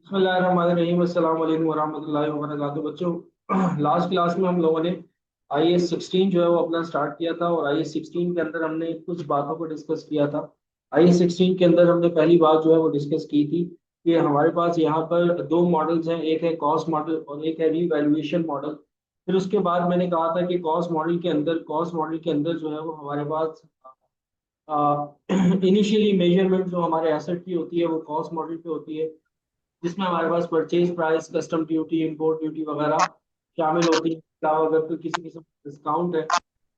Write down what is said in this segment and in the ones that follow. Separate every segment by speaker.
Speaker 1: बिस्मिल्लाहिर्रहमानिर्रहीम अस्सलाम वालेकुम वरहमतुल्लाहि वबरकातुहू। बच्चों, लास्ट क्लास में हम लोगों ने IAS 16 जो है वो अपना स्टार्ट किया था, और IAS 16 के अंदर हमने कुछ बातों को डिस्कस किया था। IAS 16 के अंदर हमने पहली बात जो है वो डिस्कस की थी कि हमारे पास यहाँ पर दो मॉडल्स हैं, एक है कॉस्ट मॉडल और एक है रीवैल्यूएशन मॉडल। फिर उसके बाद मैंने कहा था कि कॉस्ट मॉडल के अंदर जो है वो हमारे पास इनिशियली मेजरमेंट जो हमारे एसेट की होती है वो कॉस्ट मॉडल पे होती है, जिसमें हमारे पास purchase price, custom duty, import duty वगैरह शामिल होती है। अलावा अगर कोई किसी किस्म का डिस्काउंट है,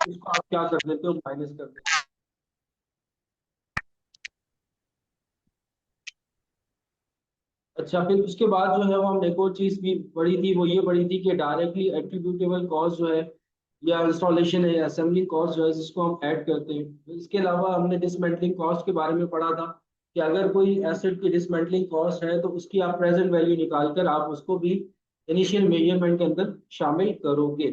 Speaker 1: उसको आप क्या कर देते हो, माइनस कर देते हो। अच्छा, फिर उसके बाद जो है वो हमने एक और चीज भी पढ़ी थी, वो ये पढ़ी थी कि डायरेक्टली एट्रीब्यूटेबल कॉस्ट जो है या इंस्टॉलेशन है, असेंबलिंग कॉस्ट जो है, जिसको हम ऐड करते हैं। इसके अलावा हमने डिसमेंटलिंग कॉस्ट के बारे में पढ़ा था कि अगर कोई एसेट की डिसमेंटलिंग कॉस्ट है तो उसकी आप प्रेजेंट वैल्यू निकाल कर आप उसको भी इनिशियल मेजरमेंट के अंदर शामिल करोगे।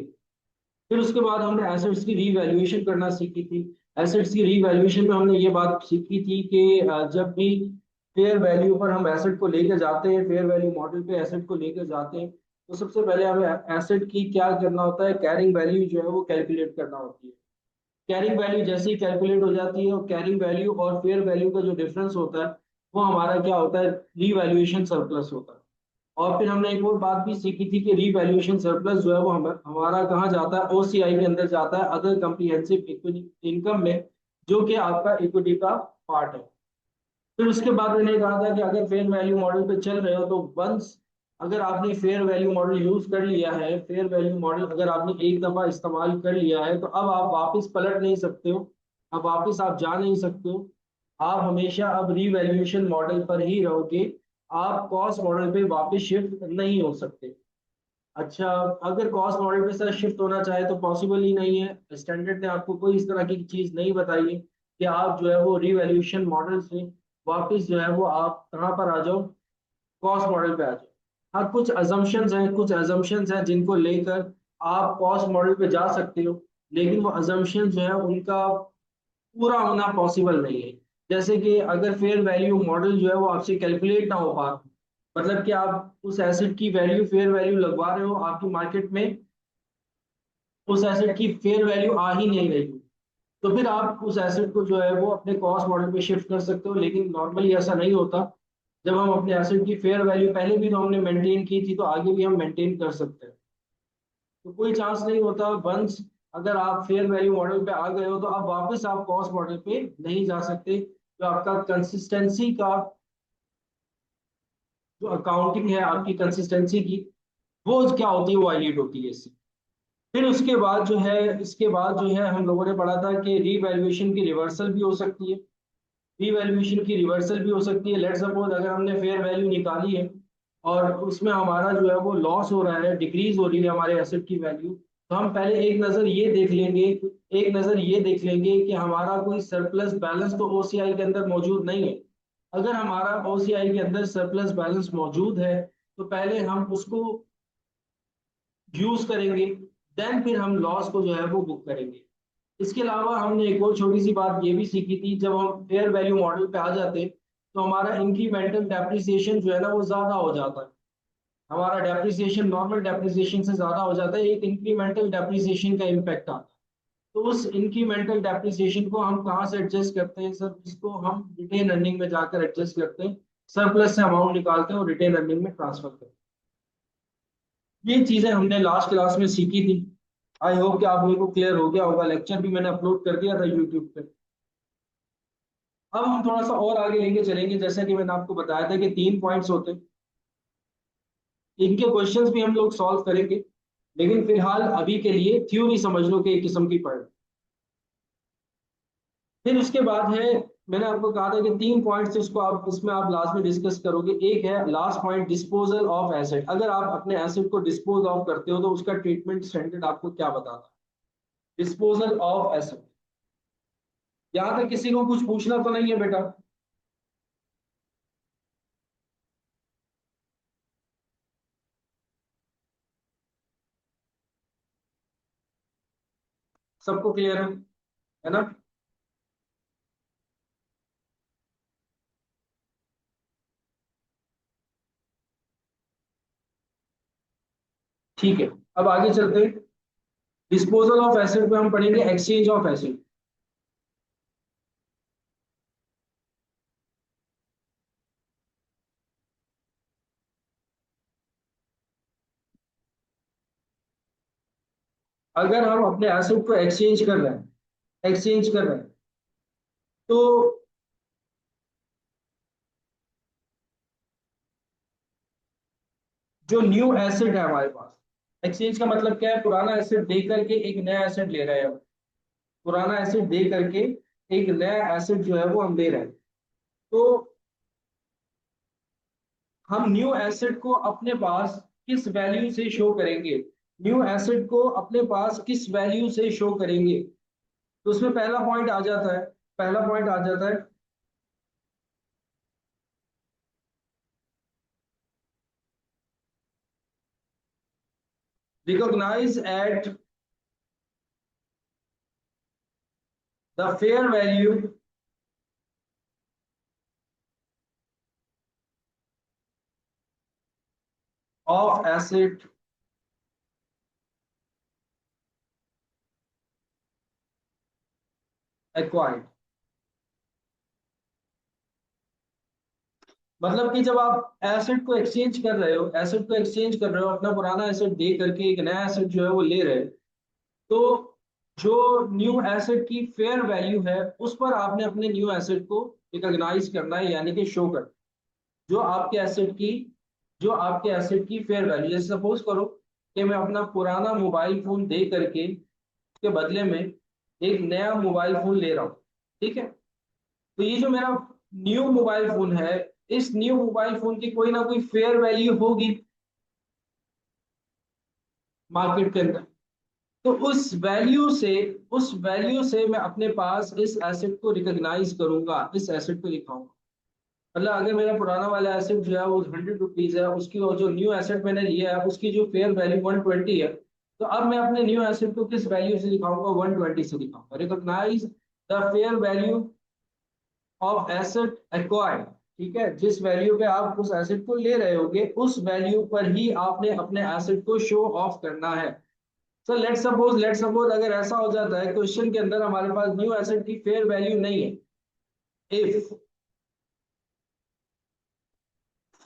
Speaker 1: फिर उसके बाद हमने एसेट्स की रीवैल्यूएशन करना सीखी थी। एसेट्स की रीवैल्यूएशन में हमने ये बात सीखी थी कि जब भी फेयर वैल्यू पर हम एसेट को लेकर जाते हैं, फेयर वैल्यू मॉडल पे एसेट को लेकर जाते हैं, तो सबसे पहले हमें एसेट की क्या करना होता है, कैरिंग वैल्यू जो है वो कैलकुलेट करना होती है। कैरिंग वैल्यू जैसे ही कैलकुलेट हो जाती है, और कैरिंग वैल्यू और फेयर वैल्यू का जो डिफरेंस होता है वो हमारा क्या होता है, रीवैल्यूएशन सरप्लस होता है। और फिर हमने एक और बात भी सीखी थी कि रीवैल्यूएशन सरप्लस जो है वो हमारा कहाँ जाता है, OCI के अंदर जाता है, अदर कम्प्रिहेंसिव इनकम में, जो कि आपका इक्विटी का पार्ट है। फिर उसके बाद मैंने कहा था कि अगर फेयर वैल्यू मॉडल पे चल रहे हो तो वंस अगर आपने फेयर वैल्यू मॉडल यूज कर लिया है, फेयर वैल्यू मॉडल अगर आपने एक दफा इस्तेमाल कर लिया है, तो अब आप वापस पलट नहीं सकते हो, अब वापस आप जा नहीं सकते हो। आप हमेशा अब रीवैल्यूएशन मॉडल पर ही रहोगे, आप कॉस्ट मॉडल पे वापस शिफ्ट नहीं हो सकते। अच्छा, अगर कॉस्ट मॉडल पे सर शिफ्ट होना चाहे तो पॉसिबल ही नहीं है। स्टैंडर्ड ने आपको कोई इस तरह की चीज नहीं बताई है कि आप जो है वो रिवैल्यूएशन मॉडल से वापस जो है वो आप कहाँ पर आ जाओ, कॉस्ट मॉडल पे आ जाओ। हाँ, कुछ अजम्पशंस हैं जिनको लेकर आप कॉस्ट मॉडल पे जा सकते हो, लेकिन वो अजम्पशन जो है उनका पूरा होना पॉसिबल नहीं है। जैसे कि अगर फेयर वैल्यू मॉडल जो है वो आपसे कैलकुलेट ना हो पा, मतलब कि आप उस एसेट की वैल्यू, फेयर वैल्यू लगवा रहे हो आपकी मार्केट में, उस एसेट की फेयर वैल्यू आ ही नहीं रही, तो फिर आप उस एसेट को जो है वो अपने कॉस्ट मॉडल पे शिफ्ट कर सकते हो। लेकिन नॉर्मली ऐसा नहीं होता। जब हम अपने एसेट की फेयर वैल्यू पहले भी तो हमने मेंटेन की थी, तो आगे भी हम मेंटेन कर सकते हैं। तो कोई चांस नहीं होता। वंस अगर आप फेयर वैल्यू मॉडल पे आ गए हो तो अब वापस आप कॉस्ट मॉडल पे नहीं जा सकते। जो आपका कंसिस्टेंसी का जो अकाउंटिंग है, आपकी कंसिस्टेंसी की, वो क्या होती है, वो वायलेट होती है इससे। फिर उसके बाद जो है, इसके बाद जो है हम लोगों ने पढ़ा था कि रीवैल्यूएशन की रिवर्सल भी हो सकती है। रीवैल्यूएशन की रिवर्सल भी हो सकती है। लेट सपोज अगर हमने फेयर वैल्यू निकाली है और उसमें हमारा जो है वो लॉस हो रहा है, डिक्रीज हो रही है हमारे एसेट की वैल्यू, तो हम पहले एक नजर ये देख लेंगे कि हमारा कोई सरप्लस बैलेंस तो OCI के अंदर मौजूद नहीं है। अगर हमारा OCI के अंदर सरप्लस बैलेंस मौजूद है, तो पहले हम उसको यूज करेंगे, देन फिर हम लॉस को जो है वो बुक करेंगे। इसके अलावा हमने एक और छोटी सी बात ये भी सीखी थी, जब हम फेयर वैल्यू मॉडल पे आ जाते हैं तो हमारा इंक्रीमेंटल डेप्रिसिएशन जो है ना वो ज्यादा हो जाता है। हमारा डेप्रिसिएशन नॉर्मल डेप्रिसिएशन से ज्यादा हो जाता है, एक इंक्रीमेंटल डेप्रिसिएशन का इम्पैक्ट आता है। तो उस इंक्रीमेंटल डेप्रिसिएशन को हम कहाँ से एडजस्ट करते हैं सर, इसको हम रिटेन अर्निंग में जाकर एडजस्ट करते हैं। सरप्लस से अमाउंट निकालते हैं और रिटेन अर्निंग में ट्रांसफर करते हैं। ये चीजें हमने लास्ट क्लास में सीखी थी। आई होप कि आप लोगों को क्लियर हो गया होगा। लेक्चर भी मैंने अपलोड कर दिया था यूट्यूब पे। अब हम थोड़ा सा और आगे लेके चलेंगे। जैसा कि मैंने आपको बताया था कि 3 पॉइंट्स होते हैं, इनके क्वेश्चंस भी हम लोग सॉल्व करेंगे, लेकिन फिलहाल अभी के लिए थ्योरी समझ लो कि एक किस्म की पढ़। फिर उसके बाद है, मैंने आपको कहा था कि 3 पॉइंट्स इसको आप इसमें आप लास्ट में डिस्कस करोगे। एक है last point, disposal of asset. अगर आप अपने एसेट को डिस्पोज ऑफ करते हो तो उसका ट्रीटमेंट स्टैंडर्ड आपको क्या बताता है, डिस्पोजल ऑफ एसेट। यहाँ तक किसी को कुछ पूछना तो नहीं है बेटा? सबको क्लियर है ना? ठीक है, अब आगे चलते हैं। डिस्पोजल ऑफ एसेट पे हम पढ़ेंगे एक्सचेंज ऑफ एसेट। अगर हम अपने एसेट को एक्सचेंज कर रहे हैं, एक्सचेंज कर रहे हैं, तो जो न्यू एसेट है हमारे पास, एक्सचेंज का मतलब क्या है, पुराना एसेट दे करके एक नया एसेट ले रहे हैं हम। पुराना एसेट दे करके एक नया एसेट जो है वो हम ले रहे हैं। तो हम न्यू एसेट को अपने पास किस वैल्यू से शो करेंगे, न्यू एसेट को अपने पास किस वैल्यू से शो करेंगे। तो उसमें पहला पॉइंट आ जाता है, पहला पॉइंट आ जाता है, recognise at the fair value of asset acquired. मतलब कि जब आप एसेट को एक्सचेंज कर रहे हो, एसेट को एक्सचेंज कर रहे हो, अपना पुराना एसेट दे करके एक नया एसेट जो है वो ले रहे हो, तो जो न्यू एसेट की फेयर वैल्यू है उस पर आपने अपने न्यू एसेट को रिकॉग्नाइज करना है, यानी कि शो कर, जो आपके एसेट की, जो आपके एसेट की फेयर वैल्यू। जैसे सपोज करो कि मैं अपना पुराना मोबाइल फोन दे करके उसके बदले में एक नया मोबाइल फोन ले रहा हूँ, ठीक है। तो ये जो मेरा न्यू मोबाइल फोन है, इस न्यू मोबाइल फोन की कोई ना कोई फेयर वैल्यू होगी मार्केट के अंदर। तो उस वैल्यू से मैं अपने पास इस एसेट को रिकॉग्नाइज करूंगा, इस एसेट को दिखाऊंगा। मतलब अगर मेरा पुराना वाला एसेट जो है वो 100 रुपीज है, उसकी, और जो न्यू एसेट मैंने लिया है उसकी जो फेयर वैल्यू 120 है, तो अब मैं अपने न्यू एसेट को किस वैल्यू से दिखाऊंगा, 120 से दिखाऊंगा। Recognise the fair value of asset acquired. ठीक है, जिस वैल्यू पे आप उस एसेट को ले रहे होगे उस वैल्यू पर ही आपने अपने एसेट को शो ऑफ करना है। सर लेट सपोज अगर ऐसा हो जाता है क्वेश्चन के अंदर हमारे पास न्यू एसेट की फेयर वैल्यू नहीं है, if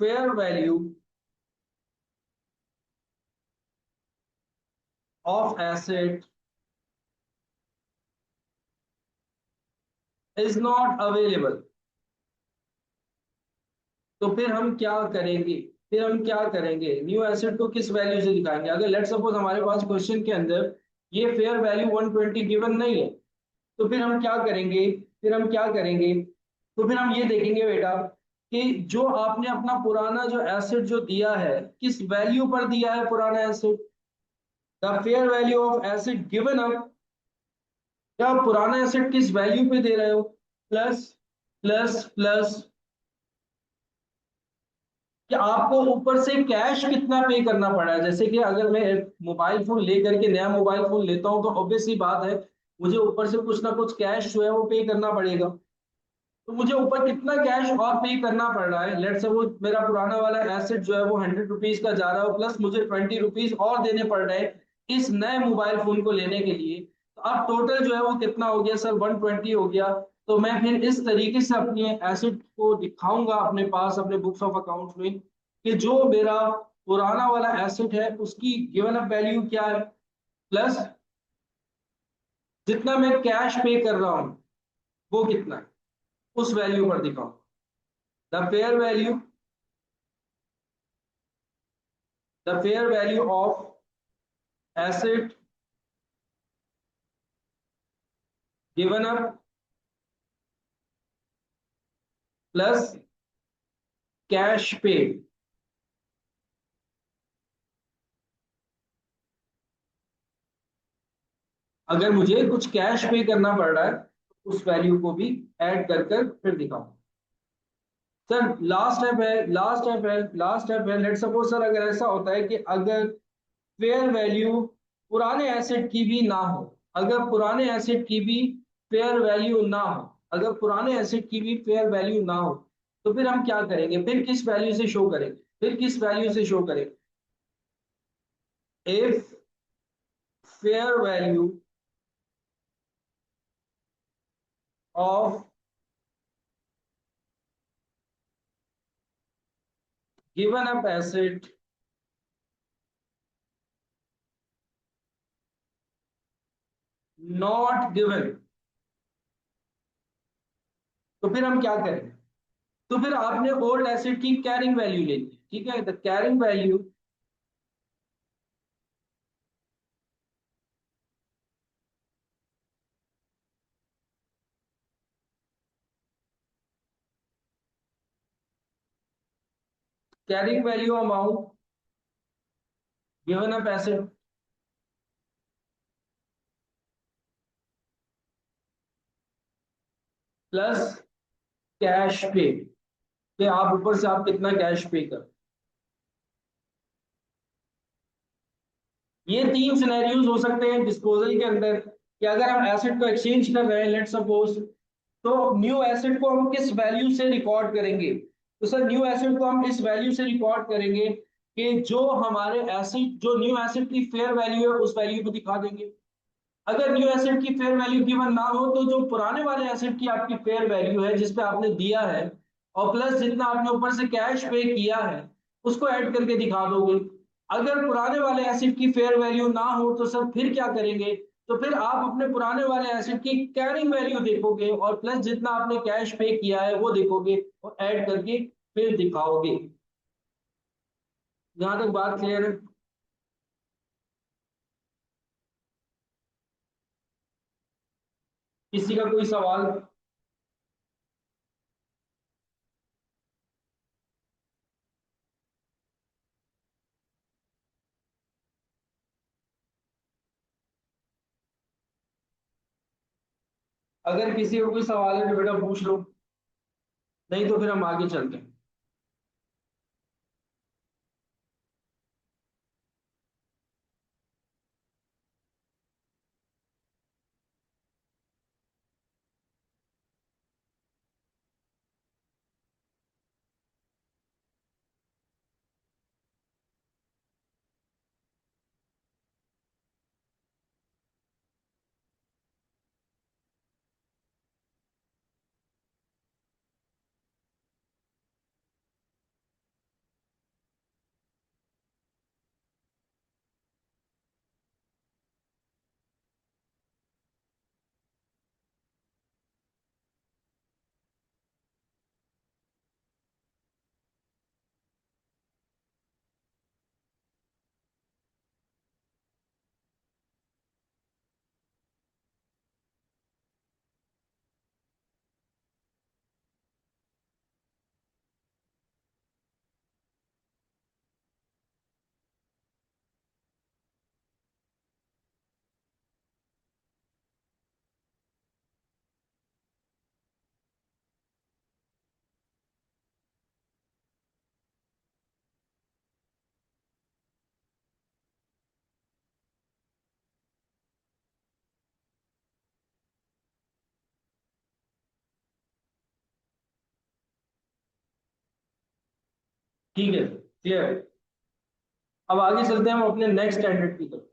Speaker 1: fair value of asset is not available, तो फिर हम क्या करेंगे, फिर हम क्या करेंगे, न्यू एसेट को किस वैल्यू से दिखाएंगे। अगर लेट सपोज हमारे पास क्वेश्चन के अंदर ये फेयर वैल्यू 120 गिवन नहीं है, तो फिर हम क्या करेंगे, फिर हम क्या करेंगे, तो फिर हम ये देखेंगे बेटा कि जो आपने अपना पुराना जो एसेट जो दिया है, किस वैल्यू पर दिया है पुराना asset, the fair value of asset given up, क्या आप पुराना एसेट किस वैल्यू पे दे रहे हो, प्लस प्लस प्लस कि आपको ऊपर से कैश कितना पे करना पड़ा है। जैसे कि अगर मैं एक मोबाइल फोन लेकर के नया मोबाइल फोन लेता हूं तो ऑब्वियस सी बात है, मुझे ऊपर से कुछ ना कुछ कैश जो है वो पे करना पड़ेगा। तो मुझे ऊपर कितना कैश और पे करना पड़ रहा है, लेट्स सपोज मेरा पुराना वाला एसेट जो है वो 100 रुपीज का जा रहा है, प्लस मुझे 20 रुपीज और देने पड़ रहे हैं इस नए मोबाइल फोन को लेने के लिए। तो अब टोटल जो है वो कितना हो गया सर, 120 हो गया। तो मैं फिर इस तरीके से अपने एसेट को दिखाऊंगा अपने पास, अपने बुक्स ऑफ अकाउंट्स में, कि जो मेरा पुराना वाला एसेट है उसकी गिवन अप वैल्यू क्या है, प्लस जितना मैं कैश पे कर रहा हूं वो कितना है, उस वैल्यू पर दिखाऊं। The fair value, the fair value of asset given up plus cash पे। अगर मुझे कुछ कैश पे करना पड़ रहा है तो उस वैल्यू को भी ऐड कर कर फिर दिखाऊं। सर लास्ट स्टेप है, लास्ट स्टेप है, लास्ट स्टेप है। लेट सपोज सर अगर ऐसा होता है कि अगर फेयर वैल्यू पुराने एसेट की भी ना हो, अगर पुराने एसेट की भी फेयर वैल्यू ना हो, अगर पुराने एसेट की भी फेयर वैल्यू ना हो, तो फिर हम क्या करेंगे, फिर किस वैल्यू से शो करेंगे, फिर किस वैल्यू से शो करेंगे। if fair value of given up asset not given, तो फिर हम क्या करें? तो फिर आपने ओल्ड एसेट की कैरिंग वैल्यू लेनी है, ठीक है? The carrying value, carrying value amount given up asset plus cash पे, कि आप ऊपर से आप कितना कैश पे कर। ये तीन सिनेरियोज हो सकते हैं डिस्पोजल के अंदर, कि अगर हम एसेट को एक्सचेंज कर रहे हैं, लेट सपोज, तो न्यू एसेट को हम किस वैल्यू से रिकॉर्ड करेंगे? तो सर न्यू एसेट को हम इस वैल्यू से रिकॉर्ड करेंगे कि जो हमारे एसेट, जो न्यू एसेट की फेयर वैल्यू है उस वैल्यू को दिखा देंगे। अगर न्यू एसेट की फेयर वैल्यू गिवन ना हो तो जो पुराने वाले एसेट की आपकी फेयर वैल्यू है जिस पे आपने दिया है, और प्लस जितना आपने ऊपर से कैश पे किया है, उसको ऐड करके दिखा दोगे। अगर पुराने वाले एसेट की फेयर वैल्यू ना हो तो सर फिर क्या करेंगे? तो फिर आप अपने पुराने वाले एसेट की कैरिंग वैल्यू देखोगे और प्लस जितना आपने कैश पे किया है वो देखोगे और ऐड करके फिर दिखाओगे। यहां तक बात क्लियर है? किसी का कोई सवाल? अगर किसी को कोई सवाल है तो बेटा पूछ लो, नहीं तो फिर हम आगे चलते हैं। ठीक है, क्लियर। अब आगे चलते हैं हम अपने नेक्स्ट स्टैंडर्ड की तरफ।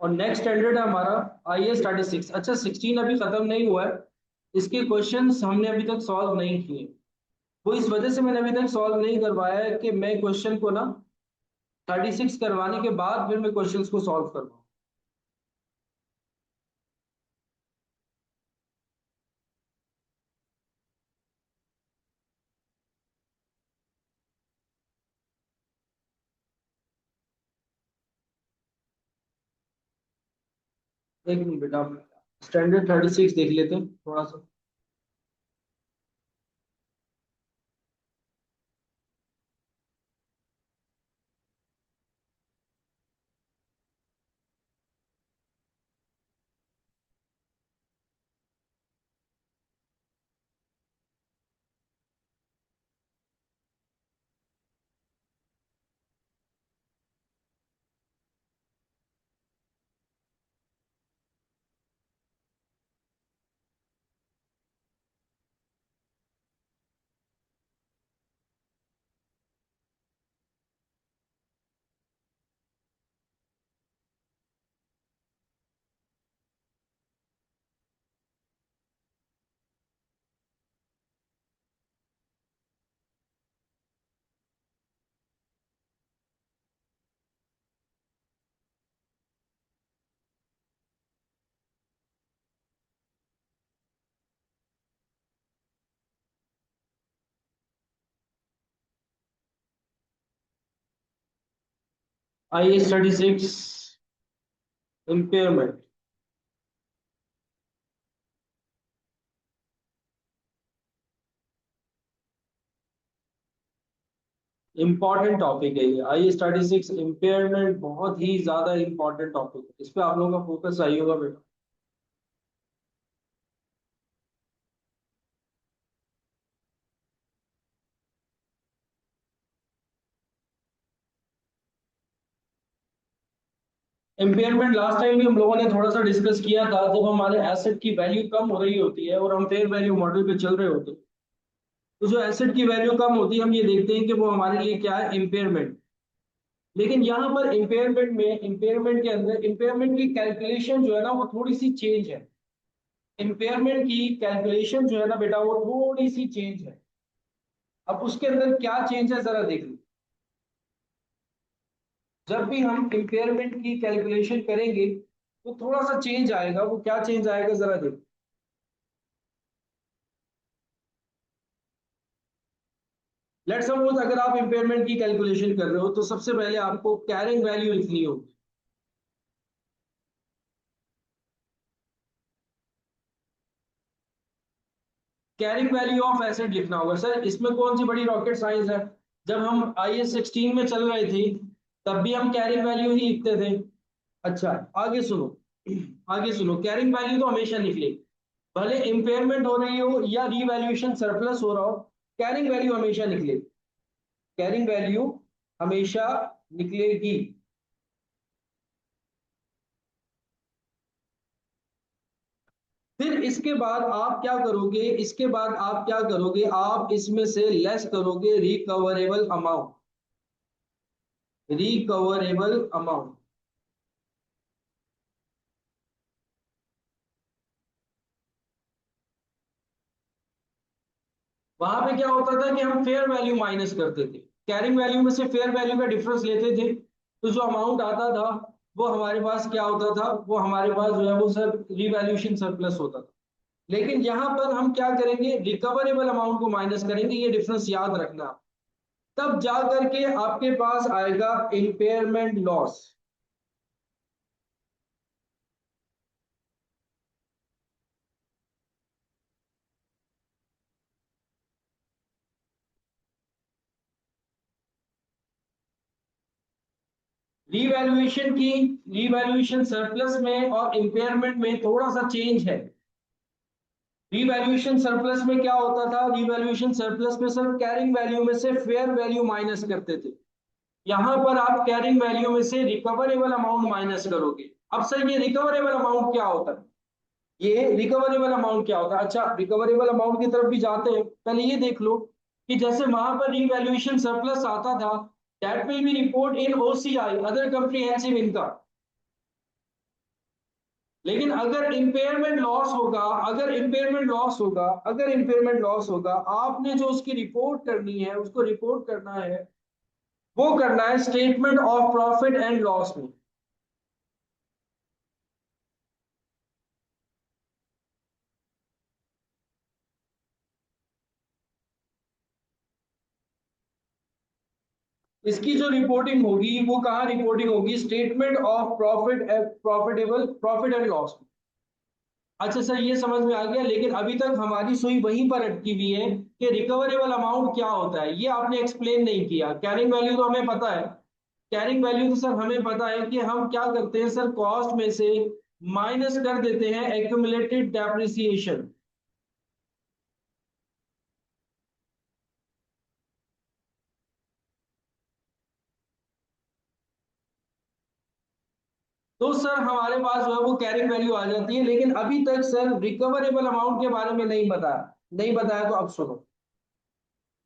Speaker 1: और नेक्स्ट स्टैंडर्ड है हमारा IAS 36। अच्छा, 16 अभी खत्म नहीं हुआ है, इसके क्वेश्चंस हमने अभी तक सॉल्व नहीं किए। वो इस वजह से मैंने अभी तक सॉल्व नहीं करवाया है कि मैं क्वेश्चन को ना 36 करवाने के बाद फिर मैं क्वेश्चंस को सॉल्व करवाऊँ। एक मिनट बेटा, स्टैंडर्ड 36 देख लेते हैं थोड़ा सा। IS 36 impairment. इंपॉर्टेंट टॉपिक है ये। IS 36 इम्पेयरमेंट बहुत ही ज्यादा इंपॉर्टेंट टॉपिक है, इस पे आप लोगों का फोकस चाहिए होगा बेटा। इम्पेयरमेंट लास्ट टाइम भी हम लोगों ने थोड़ा सा डिस्कस किया था, जब हमारे एसेट की वैल्यू कम हो रही होती है और हम फेयर वैल्यू मॉडल पे चल रहे होते हैं, तो जो एसेट की वैल्यू कम होती है हम ये देखते हैं कि वो हमारे लिए क्या है, इम्पेयरमेंट। लेकिन यहाँ पर इम्पेयरमेंट के अंदर इम्पेयरमेंट की कैलकुलेशन जो है ना वो थोड़ी सी चेंज है। इम्पेयरमेंट की कैलकुलेशन जो है ना बेटा वो थोड़ी सी चेंज है। अब उसके अंदर क्या चेंज है जरा देख लो। जब भी हम इम्पेयरमेंट की कैलकुलेशन करेंगे तो थोड़ा सा चेंज आएगा, वो क्या चेंज आएगा जरा देखो। लेट सपोज अगर आप इम्पेयरमेंट की कैलकुलेशन कर रहे हो तो सबसे पहले आपको कैरिंग वैल्यू लिखनी होगी। कैरिंग वैल्यू ऑफ एसेट लिखना होगा। सर इसमें कौन सी बड़ी रॉकेट साइंस है, जब हम IS 16 में चल रहे थे तब भी हम कैरिंग वैल्यू ही लिखते थे। अच्छा आगे सुनो, आगे सुनो, कैरिंग वैल्यू तो हमेशा निकले, भले इम्पेयरमेंट हो रही हो या रीवैल्यूएशन सरप्लस हो रहा हो, कैरिंग वैल्यू हमेशा निकले, कैरिंग वैल्यू हमेशा निकलेगी। फिर इसके बाद आप क्या करोगे, इसके बाद आप क्या करोगे, आप इसमें से लेस करोगे रिकवरेबल अमाउंट, रिकवरेबल अमाउंट। वहां पे क्या होता था कि हम फेयर वैल्यू माइनस करते थे, कैरिंग वैल्यू में से फेयर वैल्यू का डिफरेंस लेते थे, तो जो अमाउंट आता था वो हमारे पास क्या होता था, वो हमारे पास जो है वो सर रिवैल्यूएशन सरप्लस होता था। लेकिन यहां पर हम क्या करेंगे, रिकवरेबल अमाउंट को माइनस करेंगे, ये डिफरेंस याद रखना। तब जा करके आपके पास आएगा इम्पेयरमेंट लॉस। रीवैल्यूएशन की, रीवैल्यूएशन सरप्लस में और इम्पेयरमेंट में थोड़ा सा चेंज है। रीवैल्यूएशन सरप्लस में क्या होता था, रीवैल्यूएशन सरप्लस में सर कैरिंग वैल्यू में से फेयर वैल्यू माइनस करते थे। यहां पर आप कैरिंग वैल्यू में से रिकवरेबल अमाउंट माइनस करोगे। अब सर ये रिकवरेबल अमाउंट क्या होता है, ये रिकवरेबल अमाउंट क्या होता है। अच्छा रिकवरेबल अमाउंट की तरफ भी जाते हैं, पहले ये देख लो कि जैसे वहां पर रीवैल्यूएशन सरप्लस आता था, that will be report in OCI, other comprehensive income. लेकिन अगर इम्पेयरमेंट लॉस होगा, अगर इम्पेयरमेंट लॉस होगा, अगर इम्पेयरमेंट लॉस होगा, आपने जो उसकी रिपोर्ट करनी है, उसको रिपोर्ट करना है, वो करना है statement of profit and loss में। इसकी जो रिपोर्टिंग होगी वो कहाँ रिपोर्टिंग होगी, statement of profit, profitable profit and loss. अच्छा सर ये समझ में आ गया, लेकिन अभी तक हमारी सुई वहीं पर अटकी हुई है कि रिकवरेबल अमाउंट क्या होता है, ये आपने एक्सप्लेन नहीं किया। कैरिंग वैल्यू तो हमें पता है, कैरिंग वैल्यू तो सर हमें पता है कि हम क्या करते हैं सर, कॉस्ट में से माइनस कर देते हैं एक्यूमुलेटेड डेप्रिसिएशन। तो सर हमारे पास जो है वो कैरिंग वैल्यू आ जाती है। लेकिन अभी तक सर रिकवरेबल अमाउंट के बारे में नहीं बताया, नहीं बताया, तो अब सुनो,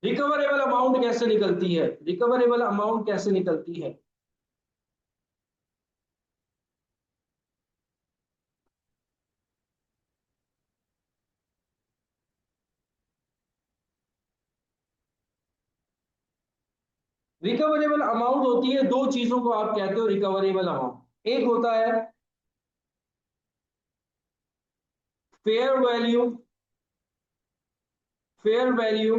Speaker 1: रिकवरेबल अमाउंट कैसे निकलती है, रिकवरेबल अमाउंट कैसे निकलती है। रिकवरेबल अमाउंट होती है, दो चीजों को आप कहते हो रिकवरेबल अमाउंट। एक होता है fair value, fair value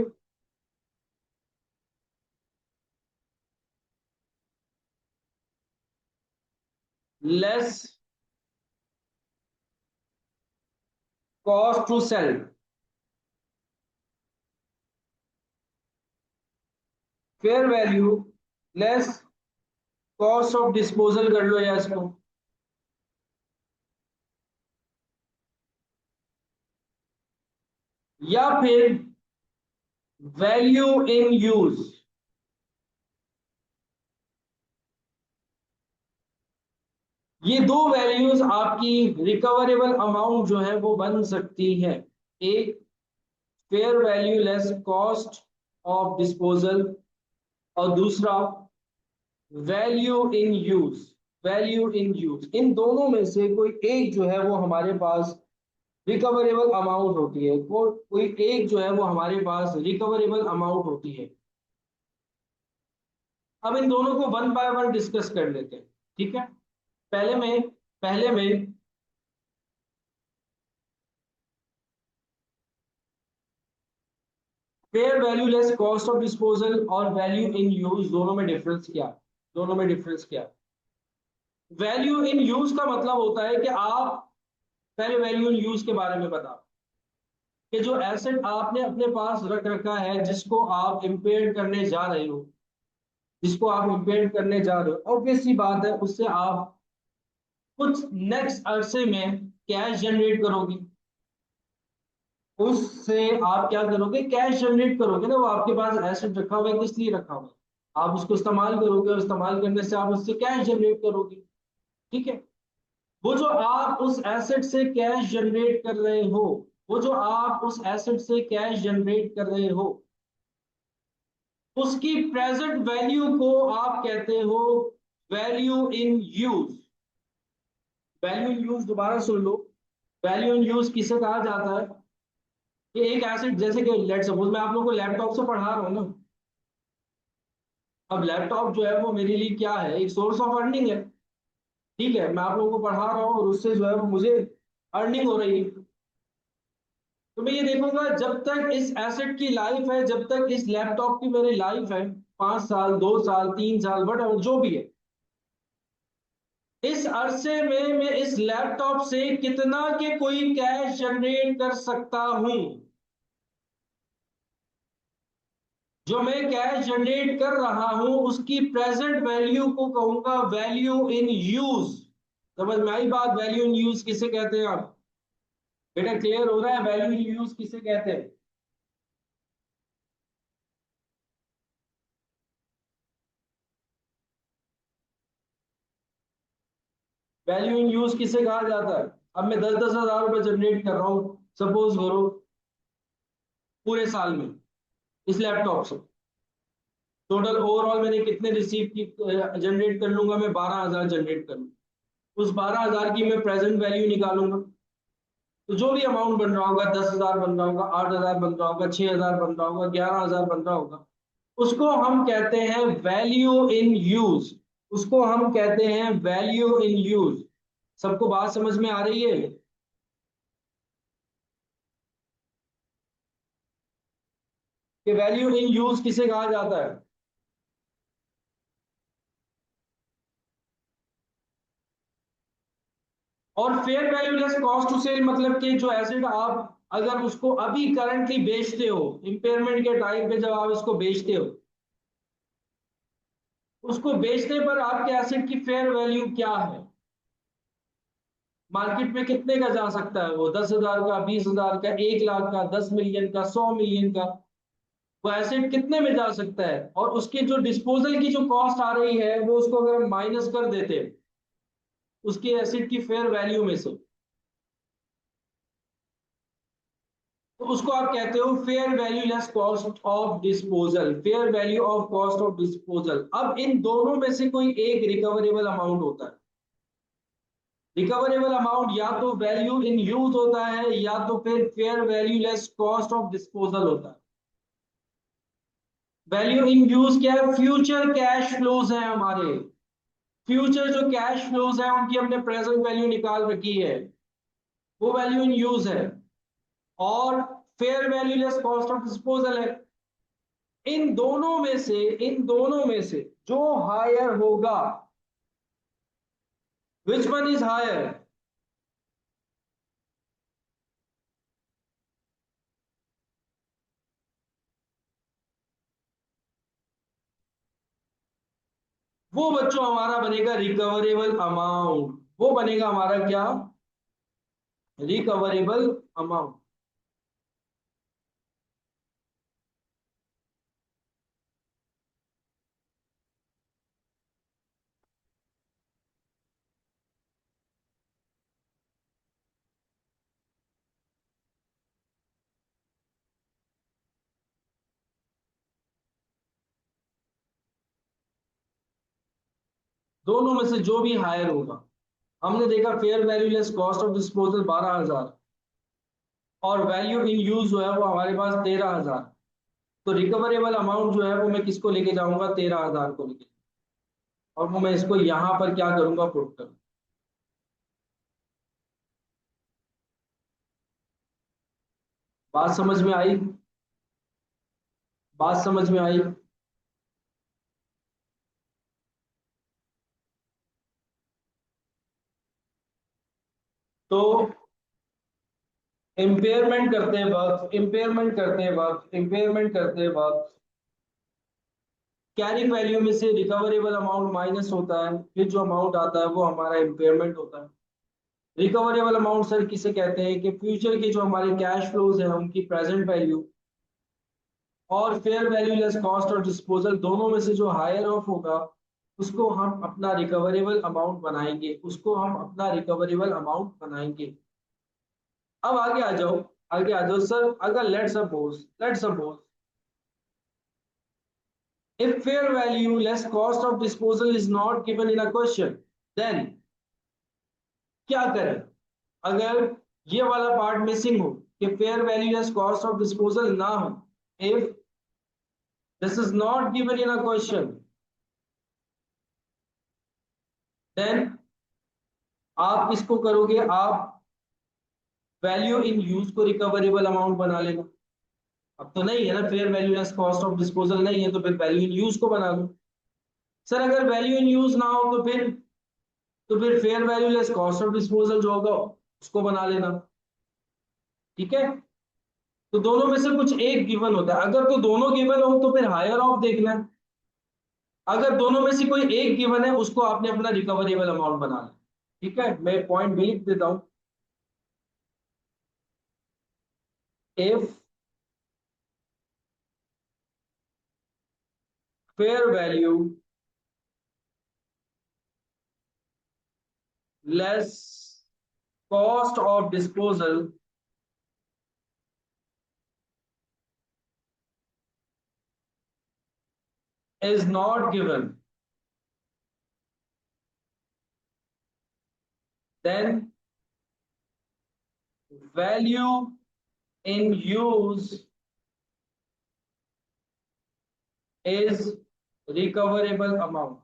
Speaker 1: less cost to sell, fair value less cost of disposal कर लो या इसको, या फिर वैल्यू इन यूज। ये दो वैल्यूज आपकी रिकवरेबल अमाउंट जो है वो बन सकती है। एक fair value less cost of disposal, और दूसरा value in use. Value in use, इन दोनों में से कोई एक जो है वो हमारे पास रिकवरेबल अमाउंट होती है, कोई एक जो है वो हमारे पास रिकवरेबल अमाउंट होती है। अब इन दोनों को वन बाय वन डिस्कस कर लेते हैं, ठीक है। पहले में fair value less cost of disposal और वैल्यू इन यूज, दोनों में डिफरेंस क्या है? दोनों में डिफरेंस क्या है? वैल्यू इन यूज का मतलब होता है कि आप पहले वैल्यू इन यूज के बारे में बताओ कि जो एसेट आपने अपने पास रख रखा है, जिसको आप इम्पेयर करने जा रहे हो, जिसको आप इम्पेयर करने जा रहे हो, ऑब्वियस सी बात है उससे आप कुछ नेक्स्ट अरसे में कैश जनरेट करोगे। उससे आप क्या करोगे? कैश जनरेट करोगे ना। वो आपके पास एसेट रखा हुआ है, किस लिए रखा हुआ है? आप उसको इस्तेमाल करोगे, और इस्तेमाल करने से आप उससे कैश जनरेट करोगे, ठीक है। वो जो आप उस एसेट से कैश जनरेट कर रहे हो, वो जो आप उस एसेट से कैश जनरेट कर रहे हो, उसकी प्रेजेंट वैल्यू को आप कहते हो value in use. Value in use दोबारा सुन लो। वैल्यू इन यूज किसे कहा जाता है? कि एक एसेट, जैसे कि लेट सपोज मैं आप लोगों को लैपटॉप से पढ़ा रहा हूँ ना। अब लैपटॉप जो है वो मेरे लिए क्या है? एक सोर्स ऑफ अर्निंग है, ठीक है। मैं आप लोगों को पढ़ा रहा हूँ और उससे जो है वो मुझे अर्निंग हो रही है। तो मैं ये देखूंगा जब तक इस एसेट की लाइफ है, जब तक इस लैपटॉप की मेरी लाइफ है, 5 साल, 2 साल, 3 साल, वट जो भी है, इस अरसे में मैं इस लैपटॉप से कितना के कोई कैश जनरेट कर सकता हूं। जो मैं कैश जनरेट कर रहा हूं उसकी प्रेजेंट वैल्यू को कहूंगा वैल्यू इन यूज। समझ में आई बात? वैल्यू इन यूज किसे कहते हैं आप? बेटा क्लियर हो रहा है वैल्यू इन यूज किसे कहते हैं? वैल्यू इन यूज किसे कहा जाता है? अब मैं 10-10 हजार रुपए जनरेट कर रहा हूँ, सपोज करो, पूरे साल में, इस लैपटॉप से। टोटल ओवरऑल मैंने कितने रिसीव की जनरेट कर लूंगा? मैं 12 हजार जनरेट कर लूंगा। उस 12 हजार की मैं प्रेजेंट वैल्यू निकालूंगा। तो जो भी अमाउंट बन रहा होगा, 10 हजार बन रहा होगा, 8 हजार बन रहा होगा, 6 हजार बन रहा होगा, 11 हजार बन रहा होगा, उसको हम कहते हैं वैल्यू इन यूज। उसको हम कहते हैं वैल्यू इन यूज। सबको बात समझ में आ रही है? कि वैल्यू इन यूज किसे कहा जाता है? और fair value less cost to sell मतलब कि जो एसेट आप अगर उसको अभी करंटली बेचते हो, इंपेयरमेंट के टाइम पे जब आप इसको बेचते हो, उसको बेचने पर आपके एसेट की फेयर वैल्यू क्या है? मार्केट में कितने का जा सकता है वो? 10 हजार का, 20 हजार का, 1 लाख का, 10 मिलियन का, 100 मिलियन का? वो एसेट कितने में जा सकता है? और उसकी जो डिस्पोजल की जो कॉस्ट आ रही है, वो उसको अगर हम माइनस कर देते हैं उसकी एसेट की फेयर वैल्यू में से, तो उसको आप कहते हो fair value less cost of disposal. Fair value of cost of disposal. अब इन दोनों में से कोई एक रिकवरेबल अमाउंट होता है। रिकवरेबल अमाउंट या तो वैल्यू इन यूज होता है, या तो फिर fair value less cost of disposal होता है। वैल्यू इन यूज क्या है? फ्यूचर कैश फ्लोज है हमारे। फ्यूचर जो कैश फ्लोज है उनकी हमने प्रेजेंट वैल्यू निकाल रखी है, वो वैल्यू इन यूज है। और fair value less cost of disposal है। इन दोनों में से जो हायर होगा विच वन इज हायर? वो बच्चों हमारा बनेगा रिकवरेबल अमाउंट। वो बनेगा हमारा क्या? Recoverable amount. दोनों में से जो भी हायर होगा। हमने देखा fair value less cost of disposal 12,000 और वैल्यू इन यूज जो है वो हमारे पास 13,000। तो रिकवरेबल अमाउंट जो है वो मैं किसको लेके जाऊंगा? 13,000 को लेके। और वो मैं इसको यहां पर क्या करूंगा? पुट करूंगा। बात समझ में आई? बात समझ में आई? तो इंपेयरमेंट करते वक्त कैरिंग वैल्यू में से रिकवरेबल अमाउंट माइनस होता है, फिर जो अमाउंट आता है वो हमारा इंपेयरमेंट होता है। रिकवरेबल अमाउंट सर किसे कहते हैं? कि फ्यूचर के जो हमारे कैश फ्लोज हैं उनकी प्रेजेंट वैल्यू और फेयर वैल्यू लेस कॉस्ट और डिस्पोजल दोनों में से जो हायर ऑफ होगा उसको हम अपना रिकवरेबल अमाउंट बनाएंगे, उसको हम अपना रिकवरेबल अमाउंट बनाएंगे। अब आगे आ जाओ। आगे आ जाओ सर। अगर let suppose if fair value less cost of disposal is not given in a question, then क्या करें? अगर ये वाला पार्ट मिसिंग हो कि fair value less cost of disposal ना हो, if this is not given in a question, then आप किसको करोगे? आप वैल्यू इन यूज को रिकवरेबल अमाउंट बना लेना। अब तो नहीं है ना, fair value less cost of disposal नहीं है, तो फिर वैल्यू इन यूज को बना लो। सर अगर वैल्यू इन यूज ना हो तो फिर fair value less cost of disposal जो होगा उसको बना लेना। ठीक है। तो दोनों में से कुछ एक गिवन होता है। अगर तो दोनों गिवन हो तो फिर हायर ऑफ देखना है। अगर दोनों में से कोई एक गिवन है उसको आपने अपना रिकवरेबल अमाउंट बना लिया। ठीक है, मैं पॉइंट भी लिख देता हूं। If fair value less cost of disposal is not given, then value in use is recoverable amount।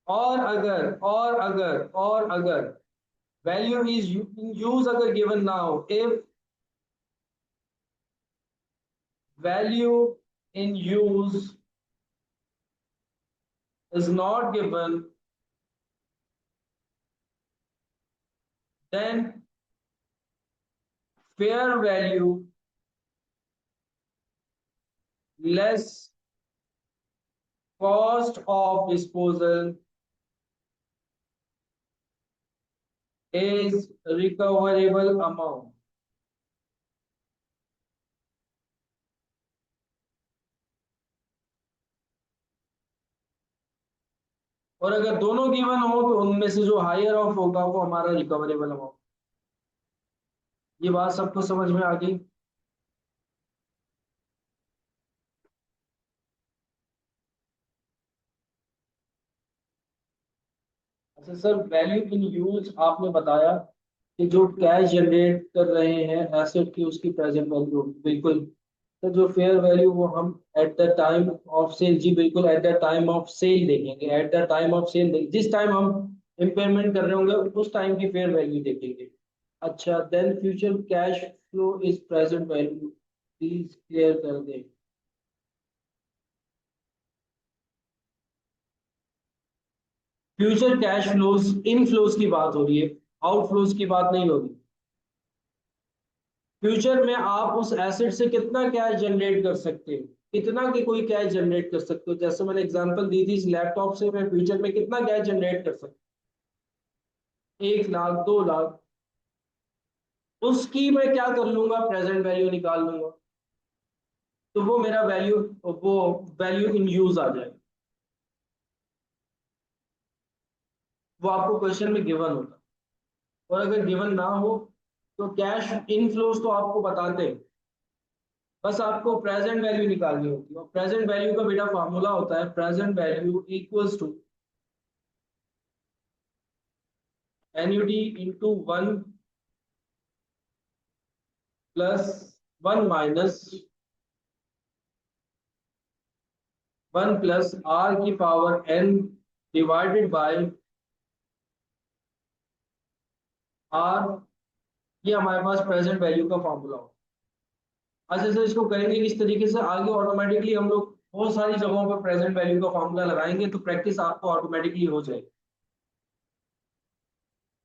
Speaker 1: और अगर वैल्यू इज इन यूज अगर गिवन ना हो, if value in use is not given, then fair value less cost of disposal is recoverable amount। और अगर दोनों given हो तो उनमें से जो हायर ऑफ होगा वो हमारा रिकवरेबल अमाउंट। ये बात सबको समझ में आ गई? अच्छा सर, वैल्यू इन यूज आपने बताया कि जो कैश जनरेट कर रहे हैं एसेट की उसकी प्रेजेंट वैल्यू, बिल्कुल। तो जो फेयर वैल्यू वो हम at the time of sale, जी बिल्कुल at the time of sale देखेंगे। At the time of sale जिस टाइम हम इम्पेयरमेंट कर रहे होंगे उस टाइम की फेयर वैल्यू देखेंगे। अच्छा, then future cash flow is present value, please clear कर दे। Future cash flows inflows की बात हो रही है, आउटफ्लोज की बात नहीं हो रही। फ्यूचर में आप उस एसेट से कितना कैश जनरेट कर सकते हो, इतना कि कोई कैश जनरेट कर सकते हो। जैसे मैंने एग्जांपल दी थी, इस लैपटॉप से मैं फ्यूचर में कितना कैश जनरेट कर सकता हूँ, 1 लाख, 2 लाख। उसकी मैं क्या कर लूंगा, प्रेजेंट वैल्यू निकाल लूंगा, तो वो मेरा वैल्यू, वो वैल्यू इन यूज आ जाएगा। वो आपको क्वेश्चन में गिवन होता है। और अगर गिवन ना हो तो कैश इनफ्लोज तो आपको बताते हैं, बस आपको प्रेजेंट वैल्यू निकालनी होती है। और प्रेजेंट वैल्यू का बेटा फार्मूला होता है, present value equals to NUT into 1 + 1 - 1 + r⁴ divided by r. ये हमारे पास प्रेजेंट वैल्यू का फॉर्मूला हो। अच्छा सर, इसको करेंगे किस तरीके से, आगे ऑटोमेटिकली हम लोग बहुत सारी जगहों पर प्रेजेंट वैल्यू का फॉर्मूला लगाएंगे, तो प्रैक्टिस आपको ऑटोमेटिकली हो जाएगी।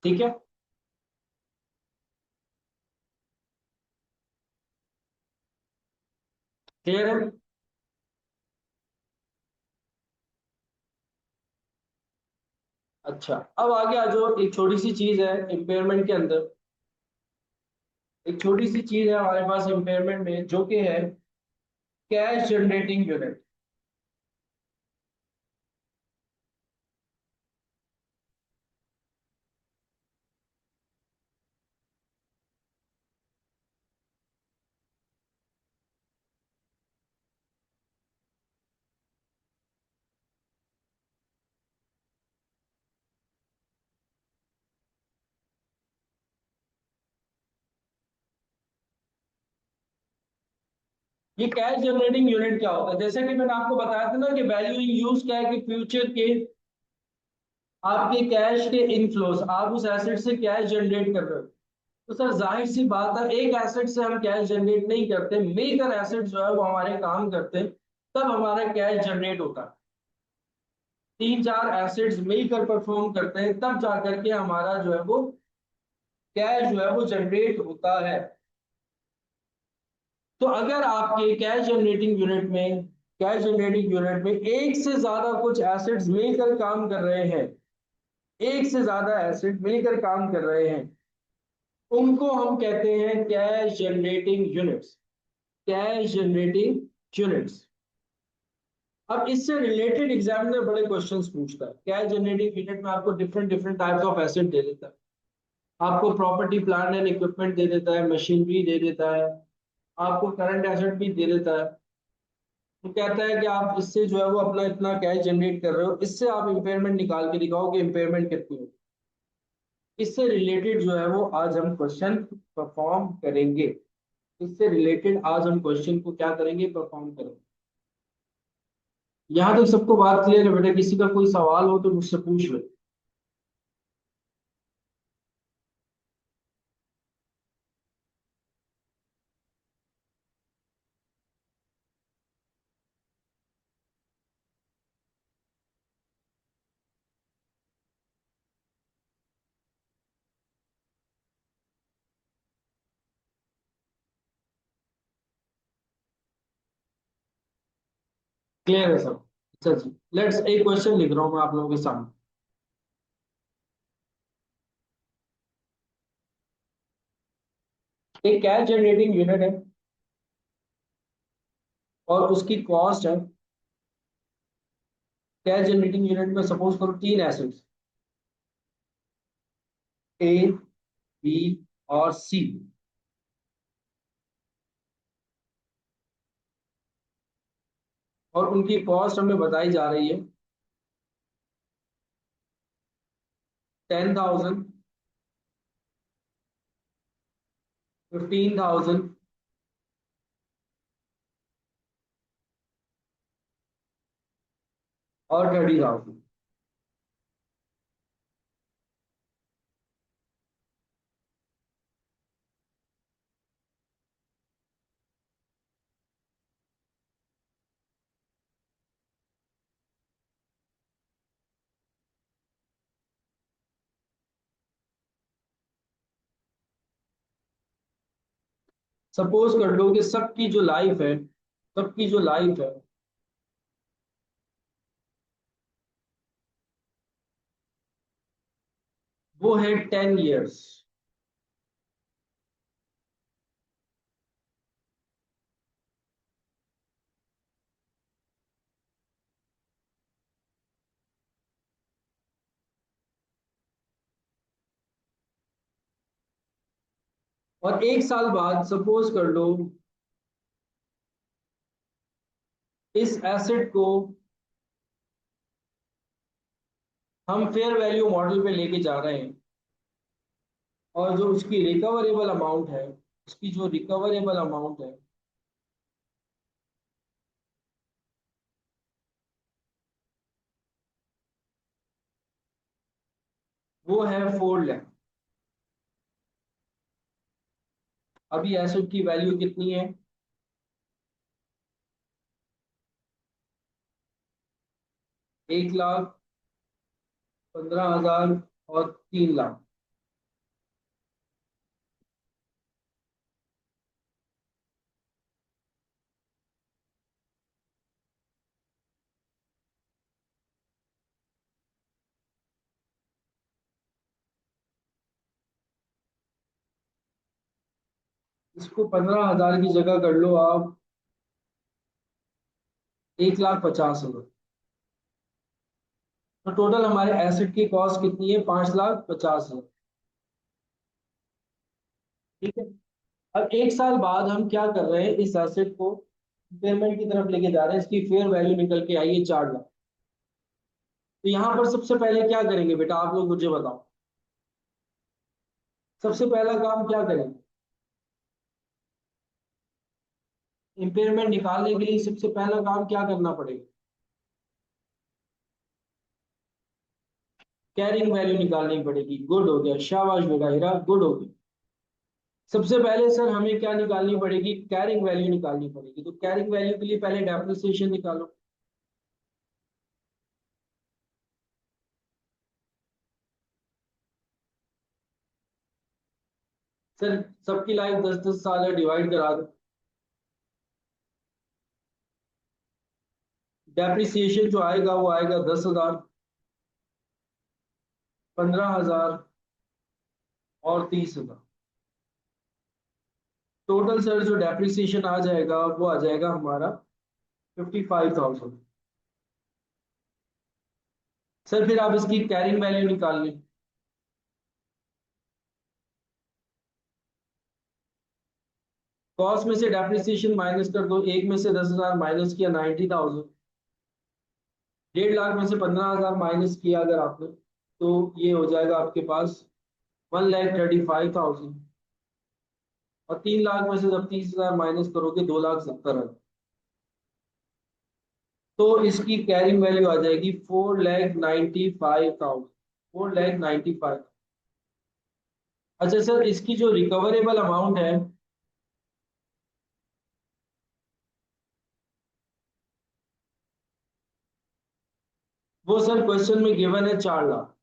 Speaker 1: ठीक है, क्लियर है। अच्छा, अब आगे आ जाओ। एक छोटी सी चीज है इम्पेयरमेंट के अंदर, एक छोटी सी चीज है हमारे पास इम्पेयरमेंट में, जो कि है कैश जनरेटिंग यूनिट। ये कैश जनरेटिंग यूनिट क्या होता है, जैसे कि मैंने आपको बताया था ना कि वैल्यू इन यूज क्या है, कि फ्यूचर के आपके कैश के इनफ्लोस, आप उस एसेट से कैश जनरेट कर रहे हो। तो सर जाहिर सी बात है, एक एसेट से हम कैश जनरेट नहीं करते, मिलकर एसेट जो है वो हमारे काम करते हैं, तब हमारा कैश जनरेट होता है। 3 4 एसेट्स मिलकर परफॉर्म करते हैं, तब जाकर के हमारा जो है वो कैश जो है वो जनरेट होता है। तो अगर आपके कैश जनरेटिंग यूनिट में एक से ज्यादा कुछ एसेट्स मिलकर काम कर रहे हैं, एक से ज्यादा एसेट मिलकर काम कर रहे हैं, उनको हम कहते हैं कैश जनरेटिंग यूनिट्स। अब इससे रिलेटेड एग्जामिनर बड़े क्वेश्चंस पूछता है। कैश जनरेटिंग यूनिट में आपको different different types of asset दे देता है, आपको प्रॉपर्टी प्लांट एंड इक्विपमेंट दे देता है, मशीनरी दे देता है, आपको करंट एसेट भी दे देता है। तो कहता है कि आप इससे जो है वो अपना इतना कैश जनरेट कर रहे हो, इससे आप इम्पेयरमेंट निकाल के दिखाओ कि इम्पेयरमेंट कितनी है। इससे रिलेटेड जो है वो आज हम क्वेश्चन परफॉर्म करेंगे। इससे रिलेटेड आज हम क्वेश्चन को क्या करेंगे, परफॉर्म करेंगे। यहाँ तक सबको बात क्लियर है बेटा? किसी का कोई सवाल हो तो मुझसे पूछ लो। क्लियर है सब? अच्छा जी, लेट्स एक क्वेश्चन लिख रहा हूँ मैं आप लोगों के सामने। एक कैश जनरेटिंग यूनिट है और उसकी कॉस्ट है। कैश जनरेटिंग यूनिट में सपोज करो 3 एसेट्स, ए, बी और सी, और उनकी कॉस्ट हमें बताई जा रही है 10,000, 15,000 और 30,000। सपोज कर लो कि सबकी जो लाइफ है, सबकी जो लाइफ है वो है 10 years। और 1 साल बाद सपोज कर लो इस एसेट को हम फेयर वैल्यू मॉडल पे लेके जा रहे हैं, और जो उसकी रिकवरेबल अमाउंट है, उसकी जो रिकवरेबल अमाउंट है वो है 4 लाख। अभी एसेट की वैल्यू कितनी है? 1,15,000 और 3 लाख। इसको 15,000 की जगह कर लो आप 1,50,000। तो टोटल हमारे एसेट की कॉस्ट कितनी है? 5,50,000। ठीक है। अब 1 साल बाद हम क्या कर रहे हैं, इस एसेट को पेमेंट की तरफ लेके जा रहे हैं, इसकी फेयर वैल्यू निकल के आई है 4 लाख। तो यहाँ पर सबसे पहले क्या करेंगे बेटा, आप लोग मुझे बताओ। सबसे पहला काम क्या करेंगे? इम्पेयरमेंट निकालने के लिए सबसे पहला काम क्या करना पड़ेगा? कैरिंग वैल्यू निकालनी पड़ेगी। गुड हो गया, शाबाश बेटा हीरा, गुड हो गया। सबसे पहले सर हमें क्या निकालनी पड़ेगी? कैरिंग वैल्यू निकालनी पड़ेगी। तो कैरिंग वैल्यू के लिए पहले डेप्रिसिएशन निकालो। सर सबकी लाइफ 10-10 साल है, डिवाइड करा दो। डेप्रिसिएशन जो आएगा वो आएगा 10,000, 15,000 और 30,000। टोटल सर जो डेप्रिसिएशन आ जाएगा वो आ जाएगा हमारा 55,000। सर फिर आप इसकी कैरिंग वैल्यू निकाल लें। कॉस्ट में से डेप्रिसिएशन माइनस कर दो, एक में से 10,000 माइनस किया 90,000। 1.5 लाख में से 15,000 माइनस किया अगर आपने, तो ये हो जाएगा आपके पास 1,35,000। और 3 लाख में से जब 30,000 माइनस करोगे 2,70,000। तो इसकी कैरिंग वैल्यू आ जाएगी 4,95,000। 4,95,000। अच्छा सर इसकी जो रिकवरेबल अमाउंट है वो सर क्वेश्चन में गिवन है 4 लाख।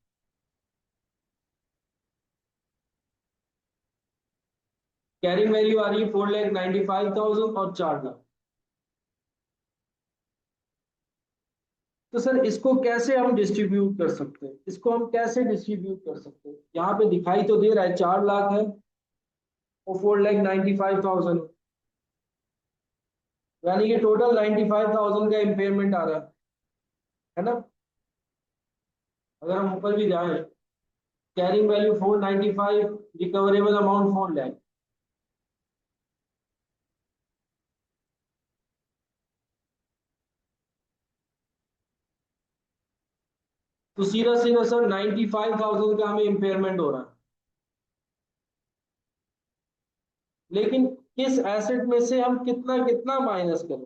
Speaker 1: कैरिंग वैल्यू आ रही है 4,95,000 और 4 लाख। तो सर इसको कैसे हम डिस्ट्रीब्यूट कर सकते हैं? इसको हम कैसे डिस्ट्रीब्यूट कर सकते हैं? यहाँ पे दिखाई तो दे रहा है 4 लाख है और 4,95,000, यानी कि टोटल 95,000 का इम्पेयरमेंट आ रहा है ना? अगर हम ऊपर भी जाए, carrying value 495, recoverable amount 4 lakh. तो सीधा सीधा सर 95,000 का हमें इम्पेयरमेंट हो रहा है। लेकिन किस एसेट में से हम कितना कितना माइनस करें?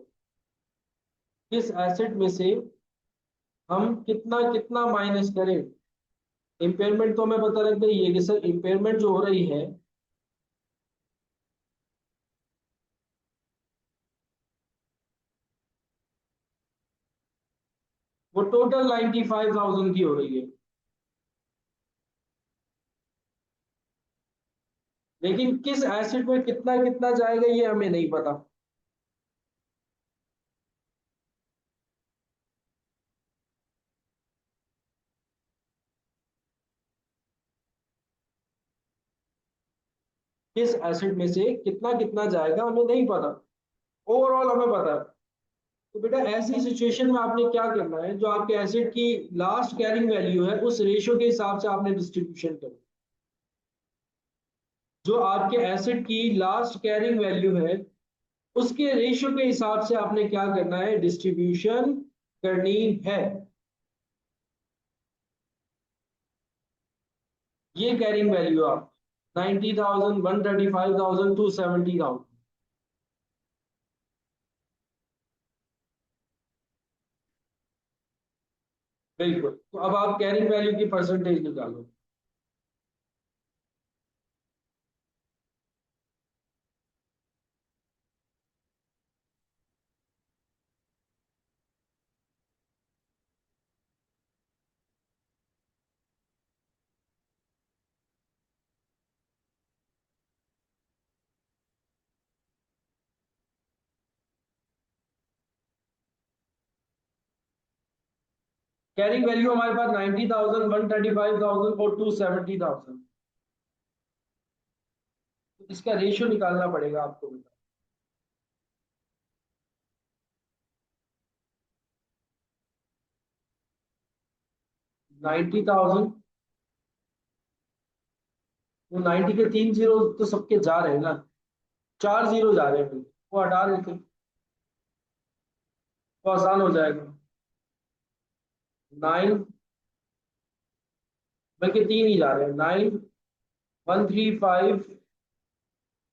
Speaker 1: किस एसेट में से हम कितना कितना माइनस करें? इम्पेयरमेंट तो हमें पता लग गई है कि सर इम्पेयरमेंट जो हो रही है वो टोटल 95,000 की हो रही है। लेकिन किस एसिड में कितना कितना जाएगा ये हमें नहीं पता। किस एसिड में से कितना कितना जाएगा हमें नहीं पता, ओवरऑल हमें पता है। तो बेटा ऐसी सिचुएशन में आपने क्या करना है, जो आपके एसिड की लास्ट कैरिंग वैल्यू है उस रेशियो के हिसाब से आपने डिस्ट्रीब्यूशन करना। जो आपके एसिड की लास्ट कैरिंग वैल्यू है उसके रेशियो के हिसाब से आपने क्या करना है, डिस्ट्रीब्यूशन करनी है। ये कैरिंग वैल्यू आप 90,000, 135,000, 270,000। बिल्कुल, तो अब आप कैरिंग वैल्यू की परसेंटेज निकालो। कैरिंग वैल्यू हमारे पास 90,000, 135,000 और 270,000। इसका रेशियो निकालना पड़ेगा आपको बेटा। 90,000, वो 90 के 3 जीरो तो सबके जा रहे हैं ना, 4 जीरो जा रहे हैं, वो हटा देते तो आसान हो जाएगा। 9, बल्कि 3 ही जा रहे हैं, 9, 135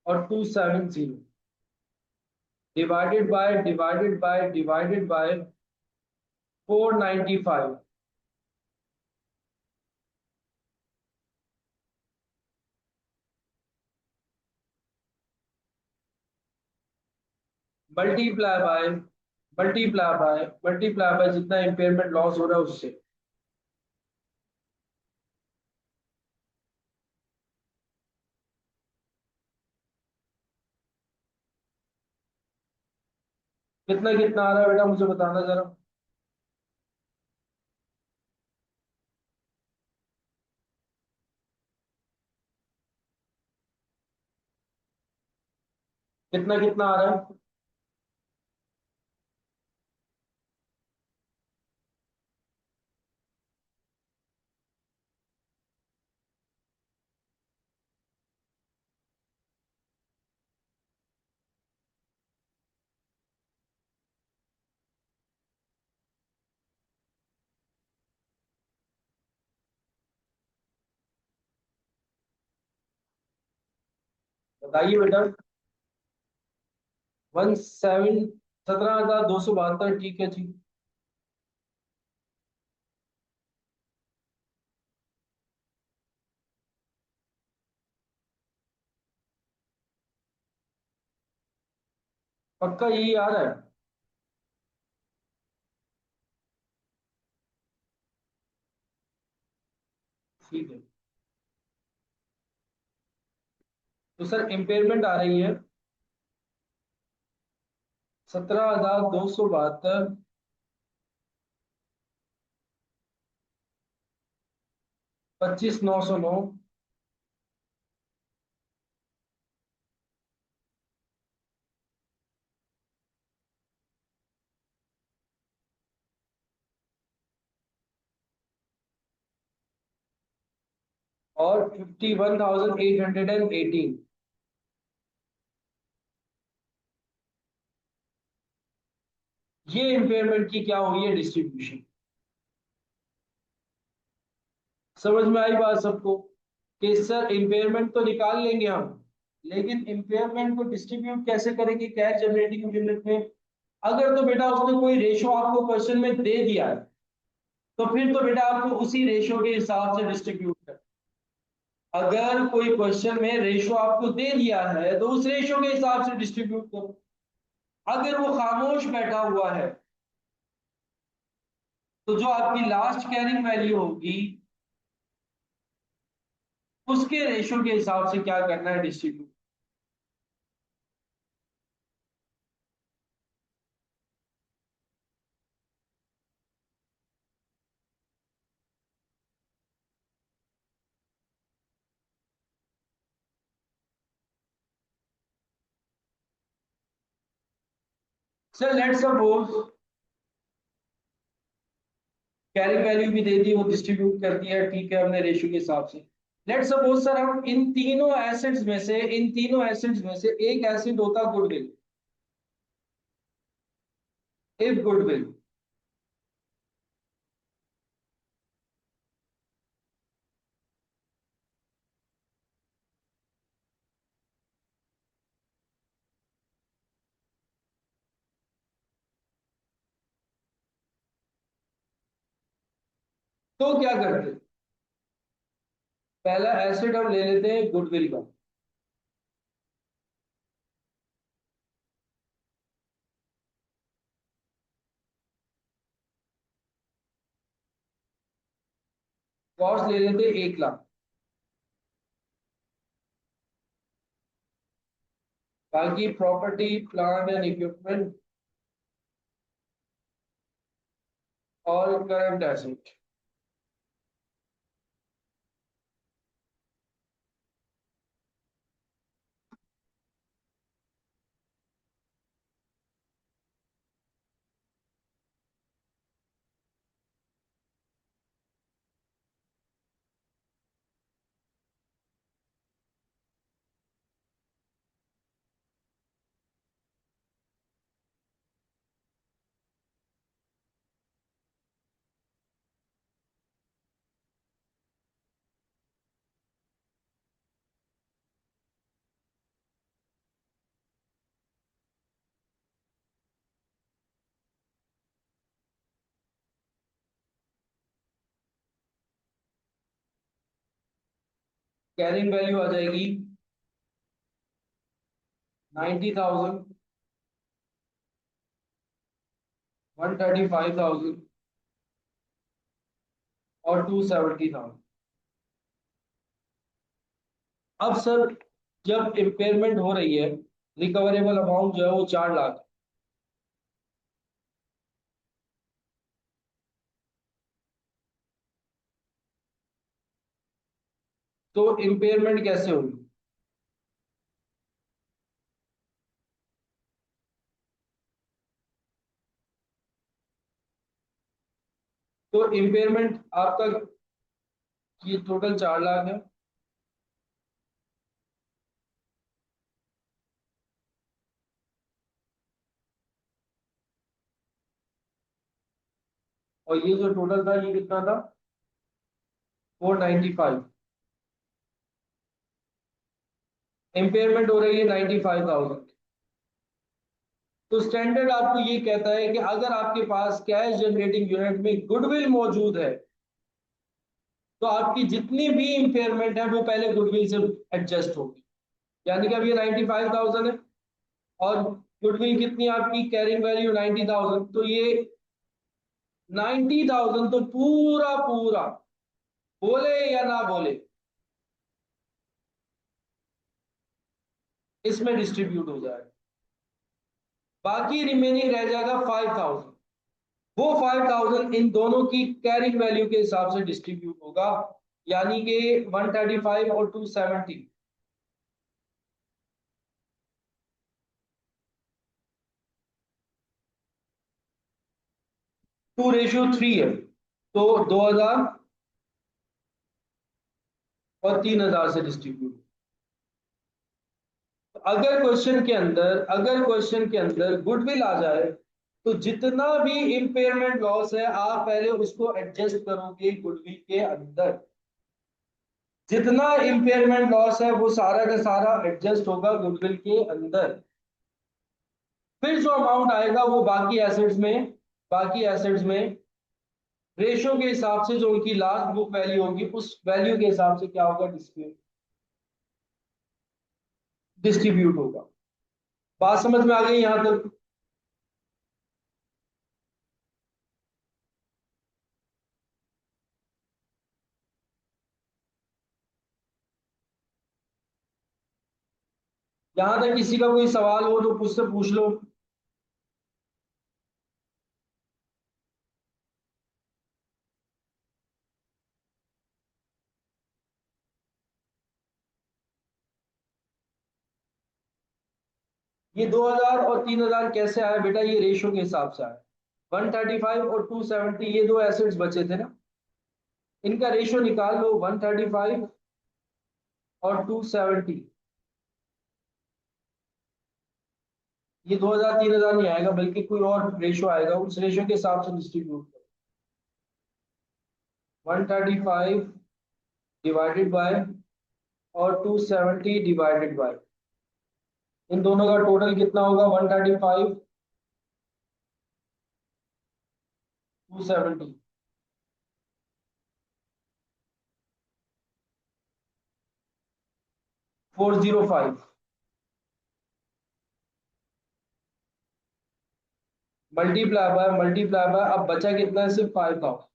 Speaker 1: और 270, divided by 495, multiply by multiply by जितना इम्पेयरमेंट लॉस हो रहा है उससे। कितना कितना आ रहा है बेटा मुझे बताना जरा। कितना कितना आ रहा है। बताइए बेटा। 17,272, ठीक है जी। पक्का यही आ रहा है। ठीक है, तो सर इम्पेयरमेंट आ रही है 17,272, 25,909 और 51,818। ये इम्पेयरमेंट की क्या हुई है डिस्ट्रीब्यूशन। समझ में आई बात सबको, कि सर इम्पेयरमेंट तो निकाल लेंगे हम, लेकिन इम्पेयरमेंट को डिस्ट्रीब्यूट कैसे करेंगे कैश जनरेटिंग यूनिट में। अगर तो बेटा उसने कोई रेशो आपको क्वेश्चन में दे दिया है, तो फिर तो बेटा आपको उसी रेशो के हिसाब से डिस्ट्रीब्यूट कर। अगर कोई क्वेश्चन में रेशो आपको दे दिया है तो उस रेशो के हिसाब से डिस्ट्रीब्यूट करो। अगर वो खामोश बैठा हुआ है तो जो आपकी लास्ट कैरिंग वैल्यू होगी उसके रेशो के हिसाब से क्या करना है, distribute. Sir let suppose carrying value भी दे दी, वो डिस्ट्रीब्यूट कर दिया, ठीक है, हमने रेशियो के हिसाब से। लेट सपोज सर हम इन तीनों एसेट्स में से एक एसेट होता गुडविल। इफ गुडविल, तो क्या करते, पहला एसेट हम ले लेते हैं गुडविल का। कॉस्ट ले लेते हैं 1 लाख। बाकी प्रॉपर्टी प्लांट एंड इक्विपमेंट और करंट एसेट। कैरिंग वैल्यू आ जाएगी 90,000, 135,000 और 270,000। अब सर जब इम्पेयरमेंट हो रही है, रिकवरेबल अमाउंट जो है वो 4 लाख। तो इम्पेयरमेंट कैसे होगी? तो इम्पेयरमेंट आपका ये टोटल 4 लाख है। और ये जो टोटल था ये कितना था? 495। इम्पेयरमेंट हो रही है 95,000। तो स्टैंडर्ड आपको ये कहता है कि अगर आपके पास कैश जनरेटिंग यूनिट में गुडविल मौजूद है, तो आपकी जितनी भी इम्पेयरमेंट है वो पहले गुडविल से एडजस्ट होगी। यानी कि अब ये 95,000 है, और गुडविल कितनी है आपकी, कैरिंग वैल्यू 90,000, तो ये 90,000 तो पूरा पूरा, बोले या ना बोले, इसमें डिस्ट्रीब्यूट हो जाएगा। बाकी रिमेनिंग रह जाएगा 5,000। वो 5,000 इन दोनों की कैरिंग वैल्यू के हिसाब से डिस्ट्रीब्यूट होगा, यानी कि 135 और 270। 2:3 है, तो 2,000 और 3,000 से डिस्ट्रीब्यूट। अगर क्वेश्चन के अंदर गुडविल आ जाए, तो जितना भी इंपेयरमेंट लॉस है आप पहले उसको एडजस्ट करोगे गुडविल के अंदर। जितना इंपेयरमेंट लॉस है वो सारा का सारा एडजस्ट होगा गुडविल के अंदर। फिर जो अमाउंट आएगा वो बाकी एसेट्स में रेशो के हिसाब से, जो उनकी लास्ट बुक वैल्यू होगी उस वैल्यू के हिसाब से क्या होगा, डिस्ट्रीब्यूट होगा। बात समझ में आ गई यहां तक? यहाँ तक किसी का कोई सवाल हो तो मुझसे पूछ लो। ये 2000 और 3000 कैसे आया बेटा? ये रेशो के हिसाब से आया। 135 और 270 ये दो एसेट्स बचे थे ना, इनका रेशो निकाल लो, 135 और 270। ये 2000 3000 नहीं आएगा, बल्कि कोई और रेशो आएगा, उस रेशो के हिसाब से डिस्ट्रीब्यूट करो। 135 डिवाइडेड बाय और 270 डिवाइडेड बाय, इन दोनों का टोटल कितना होगा? 135 270 405 मल्टीप्लाई बाय, अब बचा कितना है? सिर्फ 5000।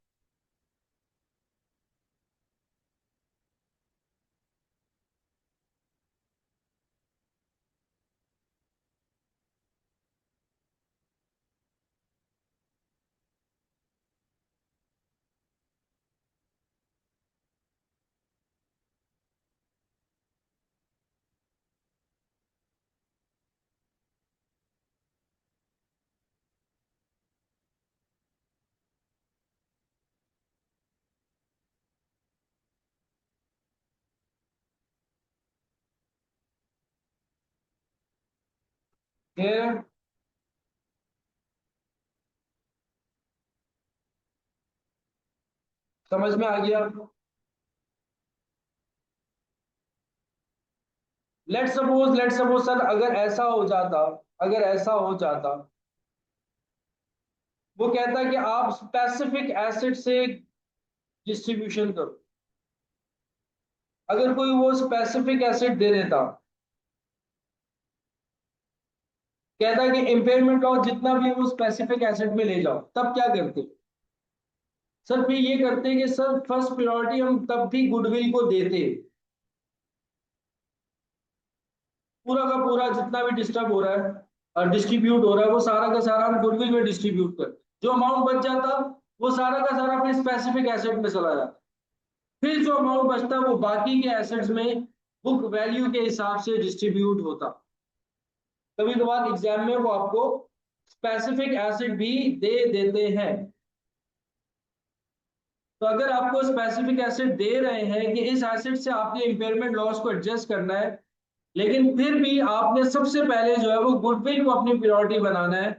Speaker 1: फिर समझ में आ गया? लेट सपोज सर, अगर ऐसा हो जाता, अगर ऐसा हो जाता, वो कहता है कि आप स्पेसिफिक एसिड से डिस्ट्रीब्यूशन करो। अगर कोई वो स्पेसिफिक एसिड दे देता, कहता है कि इम्पेयरमेंट लॉस जितना भी है वो स्पेसिफिक एसिड में ले जाओ, तब क्या करते? सर फिर ये करते हैं कि सर फर्स्ट प्रायोरिटी हम तब भी गुडविल को देते। पूरा का पूरा जितना भी डिस्टर्ब हो रहा है और डिस्ट्रीब्यूट हो रहा है, वो सारा का सारा हम गुडविल में डिस्ट्रीब्यूट कर, जो अमाउंट बच जाता वो सारा का सारा फिर स्पेसिफिक एसेट में चला जाता। फिर जो अमाउंट बचता वो बाकी के एसेट्स में बुक वैल्यू के हिसाब से डिस्ट्रीब्यूट होता। कभी कभार एग्जाम में वो आपको स्पेसिफिक एसिड भी दे देते हैं। तो अगर आपको स्पेसिफिक एसिड दे रहे हैं कि इस एसिड से आपने इंपेयरमेंट लॉस को एडजस्ट करना है, लेकिन फिर भी आपने सबसे पहले जो है वो गुडविल को अपनी प्रायोरिटी बनाना है,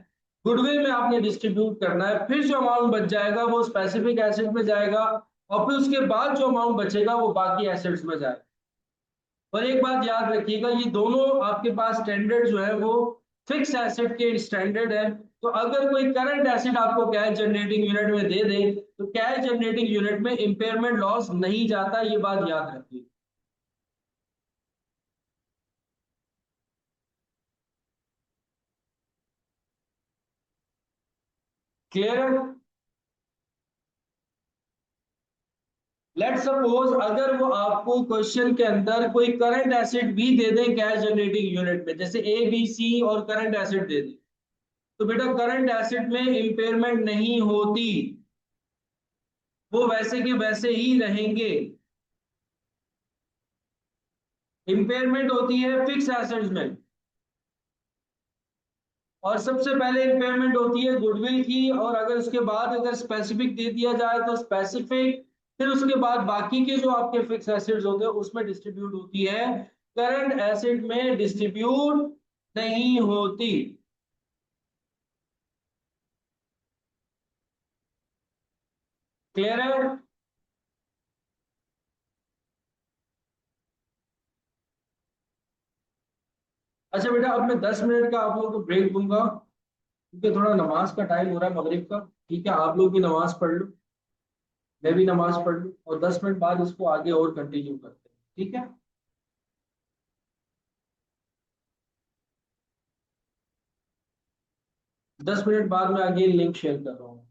Speaker 1: गुडविल में आपने डिस्ट्रीब्यूट करना है, फिर जो अमाउंट बच जाएगा वो स्पेसिफिक एसिड में जाएगा, और फिर उसके बाद जो अमाउंट बचेगा वो बाकी एसिड्स में जाएगा। और एक बात याद रखिएगा, ये दोनों आपके पास स्टैंडर्ड जो है वो फिक्स एसिड के स्टैंडर्ड है। तो अगर कोई करंट एसिड आपको कैश जनरेटिंग यूनिट में दे दे, तो कैश जनरेटिंग यूनिट में इंपेयरमेंट लॉस नहीं जाता, ये बात याद रखिए। क्लियर है? लेट सपोज अगर वो आपको क्वेश्चन के अंदर कोई करंट एसिड भी दे दें कैश जनरेटिंग यूनिट में, जैसे ए बी सी और करंट एसिड दे दें, तो बेटा करंट एसिड में इंपेयरमेंट नहीं होती, वो वैसे के वैसे ही रहेंगे। इंपेयरमेंट होती है फिक्स एसेट्स में, और सबसे पहले इंपेयरमेंट होती है गुडविल की, और अगर उसके बाद अगर स्पेसिफिक दे दिया जाए तो स्पेसिफिक, फिर उसके बाद बाकी के जो आपके फिक्स एसेट्स होते हैं उसमें डिस्ट्रीब्यूट होती है, करंट एसेट में डिस्ट्रीब्यूट नहीं होती। क्लियर है? अच्छा बेटा, अब मैं 10 मिनट का आप लोगों को ब्रेक दूंगा, क्योंकि थोड़ा नमाज का टाइम हो रहा है मगरिब का। ठीक है, आप लोग भी नमाज पढ़ लो, मैं भी नमाज पढ़ लूँ, और 10 मिनट बाद इसको आगे और कंटिन्यू करते हैं। ठीक है? 10 मिनट बाद मैं आगे लिंक शेयर कर रहा हूँ।